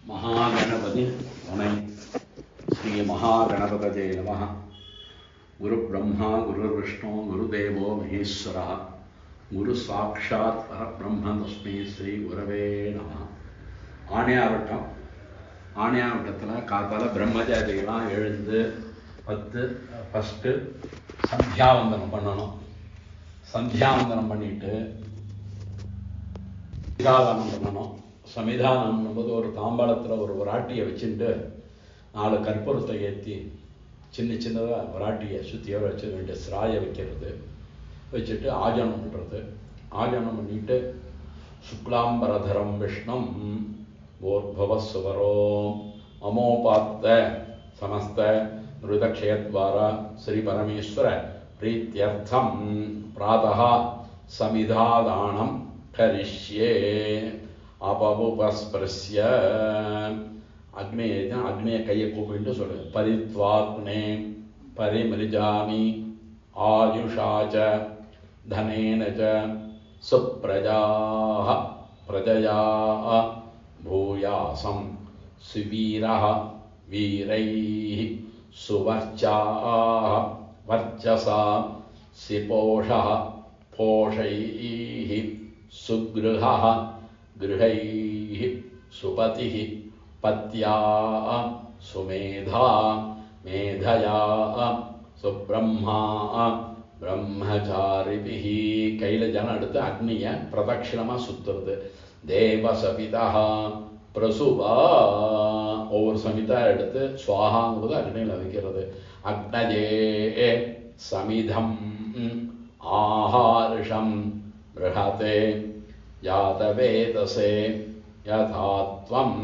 महागणपति वनै श्री महागणपतये नमः। गुरुब्रह्मा गुरुर्विष्णु गुरुदेवो महेश्वरः गुरुसाक्षात् परब्रह्म तस्मै श्री गुरवे नमः. ஆணையாவட்டத்தில் காத்தால் பிரம்மச்சாரியெல்லாம் எழுந்து ஃபஸ்ட்டு சந்தியாவந்தனம் பண்ணணும். சந்தியாவந்தனம் பண்ணிட்டு சமிதாதானம் பண்ணணும். சமிதானம் என்பது ஒரு தாம்பாளத்தில் ஒரு விராட்டியை வச்சுட்டு 4 கற்பூரத்தை ஏற்றி சின்னதாக விராட்டியை சுற்றியோட வச்சு 2 சிராயை வைக்கிறது, வச்சுட்டு ஆஜனம் பண்ணுறது. ஆஜனம் பண்ணிட்டு சுக்லாம்பரதரம் விஷ்ணம் भोर्भवस्वरों अमोपात्त समस्त नृतक्षयद्वारा श्री परमेश्वर प्रीत्यर्थम प्रातः समिधादानं करिष्ये. अपमुपस्पृश्य अग्ने कैय कूपिट्टु सोल्लु. परित्वाग्ने परिमृजामि आयुषा च धनेन च सुप्रजाः प्रजया भूयासं सुवीरः वीरैः सुवर्चाः वर्चसा सिपोषः पोषैः सुगृहः गृहैः सुपतिः पत्या सुमेधा मेधया सुब्रह्मा ब्रह्मचारिभिः. கையில் ஜனம் எடுத்து அக்னியை பிரதட்சிணமாக சுற்றுறது. தேவசபிதா பிரசுவா ஒவ்வொரு சமிதா எடுத்து சுவாகாங்கிறது அக்னியில் வைக்கிறது. அக்னஜே சமிதம் ஆஹார்ஷம் ப்ரஹதே யாதவேதசே யதாத்வம்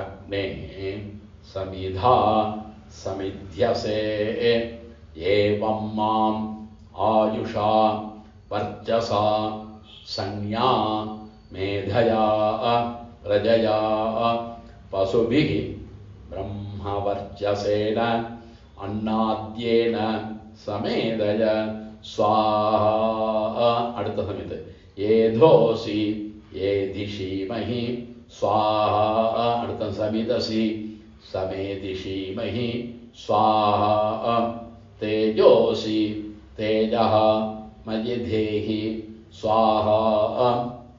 அக்னே சமிதா சமித்யசே. ஏவம் மாம் ஆயுஷா வர்ச்சசா சன்யா मेधया रजया पशुभिः ब्रह्मवर्चसेन अन्नाद्येन समेदय स्वाहा. அடுத்த சமித் ஏதோசி ஏதிஷீமஹி स्वाहा. அடுத்த சமிதசி சமேதிஷீமஹி स्वाहा. तेजोसी तेजः मयिधेहि स्वाहा.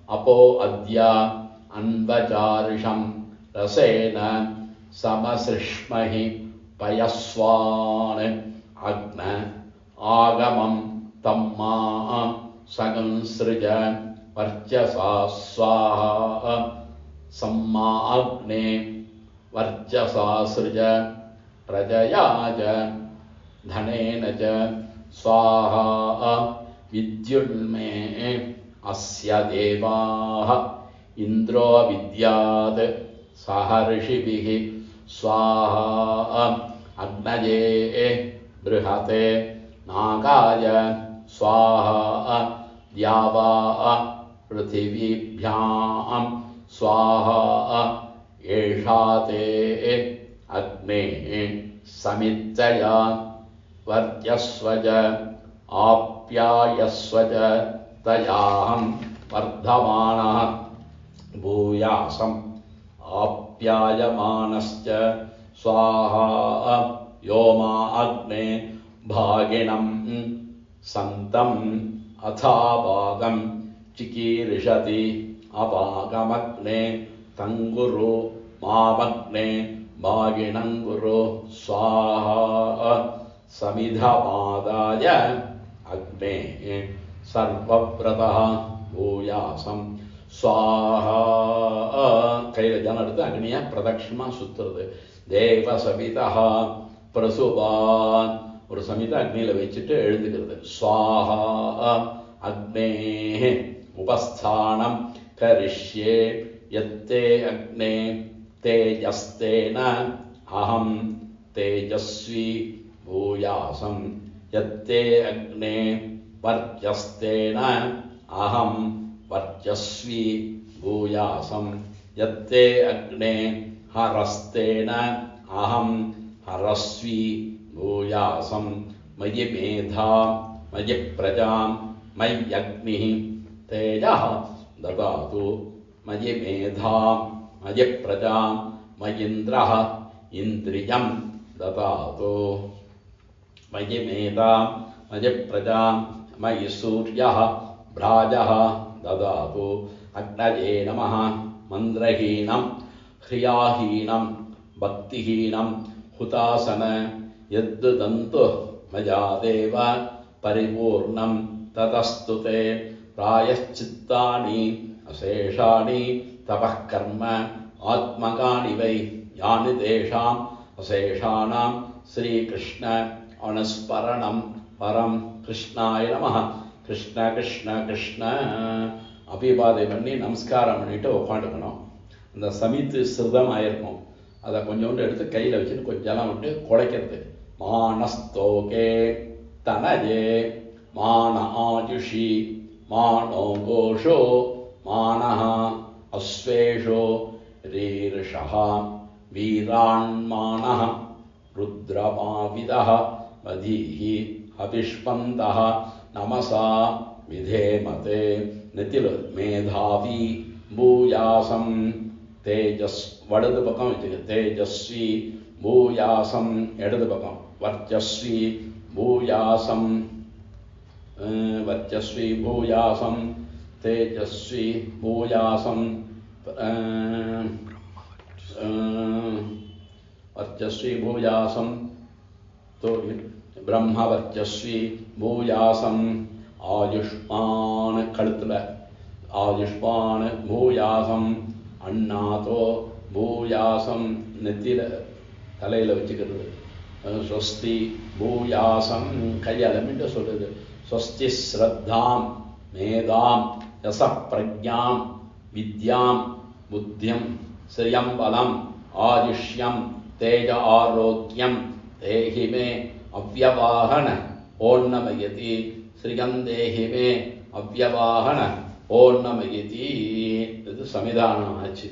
अपो अद्य अन्वचारिषं रसेन समसृष्महि पयस्वान्. अग्न आगमं तम्मा सगंसृज वर्चसा स्वाहा. सम्मा अग्ने वर्चसा सृज प्रजया च धनेन च स्वाहा. विद्युन्मे अस्य देवाः इन्द्रो विद्यात् सहर्षिभिः स्वाहा. अग्नये बृहते नागाय स्वाहा. द्यावा पृथिवीभ्यां स्वाहा. एषा ते अग्ने समित्तया वर्चस्वज आप्यायस्वज तयाहं वर्धमानः. भूयासम् आप्यायमानश्च स्वाहा. योमा अग्ने भागिनं सन्तम् अथाभागं चिकीर्षति. अभागमग्ने तङ्गुरु मामग्ने भागिनं गुरु स्वाहा. समिधमादाय अग्ने सर्वव्रतः भूयासं स्वाहा. கையில் ஜனம் எடுத்து அக்னியை பிரதட்சிணமாக சுற்றுறது. தேவசபிதா பிரசுவான் ஒரு சமிதா அக்னியில் வச்சுட்டு எழுதுகிறது. स्वाहा. அக்னே உபஸ்தானம் கரிஷ்யே. யத்தே அக்னே தேஜஸ்தேன அஹம் தேஜஸ்வி भूयासं. यत्ते अग्ने वर्चस्तेन अहं वर्चस्वी भूयासं. यत्ते अग्ने हरस्तेन अहं हरस्वी भूयासं. मयि मेधा मयि प्रजां मय्यग्निः तेजः ददातु मयि मेधां மயப்பிரஜாம் மயிந்திரः இந்திரியம் ததாது மயிமேதாம் மயப்பிரஜாம் மயி சூர்யः பிராஜः ததாது அக்னயே நமः மந்திரஹீனம் ஹ்ரியாஹீனம் பக்திஹீனம் ஹுதாசன யத் தந்து மயா தேவ பரிபூர்ணம் ததஸ்து தே பிராயச்சித்தானி அசேஷாணி தபः கர்ம ஆத்மகானி வை யானி தேஷாம் அசேஷானாம் ஸ்ரீகிருஷ்ண அனுஸ்மரணம் பரம் கிருஷ்ணாய நமः கிருஷ்ண கிருஷ்ண கிருஷ்ண அபிவாதை பண்ணி நமஸ்காரம் பண்ணிட்டு உட்காந்துக்கணும். அந்த சமித்து சிறுதம் ஆயிருக்கும், அதை கொஞ்சோண்டு எடுத்து கையில் வச்சுன்னு கொஞ்சம் ஜலம் விட்டு குழைக்கிறது. மானஸ்தோகே தனஜே மான ஆயுஷி மானோ கோஷோ மானஹ அஸ்வேஷோ ரீர்ஷஹ வீரான்மானஹ ருத்ரமாவிதஹ மதீஹி அபிஷ்பந்தஹ நமசா விதேமதே நெத்தில மேதாவி பூயாசம் தேஜஸ் வலது பக்கம் வச்சுக்க தேஜஸ்வி பூயாசம் இடது பக்கம் வர்ச்சஸ்வி பூயாசம் வர்ச்சஸ்வி பூயாசம் தேஜஸ்வி பூயாசம் வர்ச்சஸ்வி பூயாசம் பிரம்ம வர்ச்சஸ்வி பூயாசம் ஆயுஷ்மான் கழுத்துல ஆயுஷ்மான் பூயாசம் அண்ணாதோ பூயாசம் நெத்தியில தலையில வச்சுக்கிறது. ஸ்வஸ்தி பூயாசம் கையலமிட்டு சொல்றது. ஸ்வஸ்தி ஸ்ரத்தாம் மேதாம் யசப்பிரஜாம் வித்யாம் புத்தியம் ஸ்ரியம் பலம் ஆயுஷ்யம் தேஜ ஆரோக்கியம் தேஹி மே அவ்யவாஹன ஓன்னமயதி ஸ்ரீயம் தேஹி மே அவ்யவாஹன ஓன்னமயதி. இது சமிதானம் ஆச்சு.